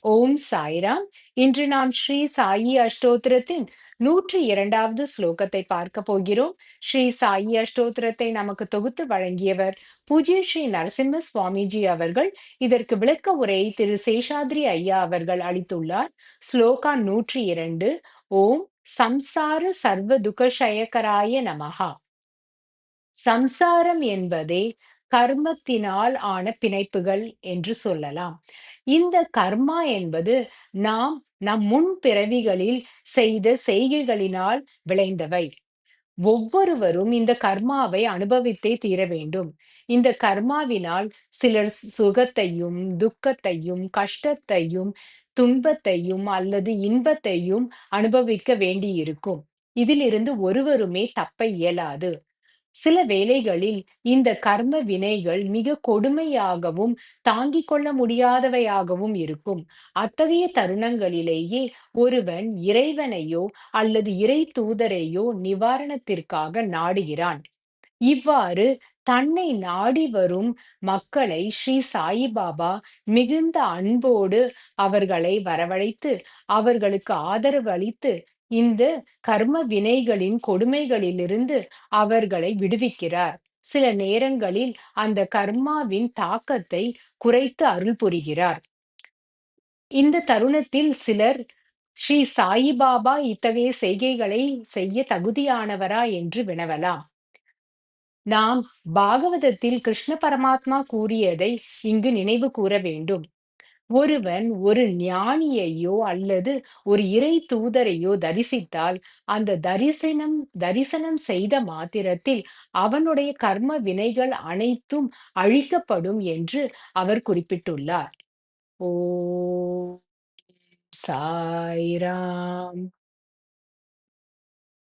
ஓம் சாய்ராம். இன்று நாம் ஸ்ரீ சாயி அஷ்டோத்திரத்தின் 102வது ஸ்லோகத்தை பார்க்க போகிறோம். ஸ்ரீ சாயி அஷ்டோத்திரத்தை நமக்கு தொகுத்து வழங்கியவர் பூஜ்ய ஸ்ரீ நரசிம்ம சுவாமிஜி அவர்கள். இதற்கு விளக்க உரை திரு சேஷாத்ரி ஐயா அவர்கள் அளித்துள்ளார். ஸ்லோகா 102. ஓம் சம்சார சர்வ துகஷயகராய நமஹா. சம்சாரம் என்பதே கர்மத்தினால் ஆன பிணைப்புகள் என்று சொல்லலாம். இந்த கர்மா என்பது நாம் நம் முன் பிறவிகளில் செய்த செய்கைகளினால் விளைந்தவை. ஒவ்வொருவரும் இந்த கர்மாவை அனுபவித்தே தீர வேண்டும். இந்த கர்மாவினால் சிலர் சுகத்தையும், துக்கத்தையும், கஷ்டத்தையும், துன்பத்தையும் அல்லது இன்பத்தையும் அனுபவிக்க வேண்டியிருக்கும். இதிலிருந்து ஒருவருமே தப்ப இயலாது. சில வேளைகளில் இந்த கர்ம வினைகள் மிக கொடுமையாகவும் தாங்கிக் கொள்ள முடியாதவையாகவும் இருக்கும். அத்தகைய தருணங்களிலேயே ஒருவன் இறைவனையோ அல்லது இறை தூதரையோ நிவாரணத்திற்காக நாடுகிறான். இவ்வாறு தன்னை நாடி வரும் மக்களை ஸ்ரீ சாயிபாபா மிகுந்த அன்போடு அவர்களை வரவழைத்து அவர்களுக்கு ஆதரவு அளித்து இந்த கர்ம வினைகளின் கொடுமைகளிலிருந்து அவர்களை விடுவிக்கிறார். சில நேரங்களில் அந்த கர்மாவின் தாக்கத்தை குறைத்து அருள் புரிகிறார். இந்த தருணத்தில் சிலர் ஸ்ரீ சாயிபாபா இத்தகைய செய்கைகளை செய்ய தகுதியானவரா என்று வினவலாம். நாம் பாகவதத்தில் கிருஷ்ண பரமாத்மா கூறியதை இங்கு நினைவு கூற வேண்டும். ஒருவன் ஒரு ஞானியையோ அல்லது ஒரு இறை தூதரையோ தரிசித்தால் அந்த தரிசனம் செய்த மாத்திரத்தில் அவனுடைய கர்ம வினைகள் அனைத்தும் அழிக்கப்படும் என்று அவர் குறிப்பிட்டுள்ளார். ஓம் சாய்ராம்.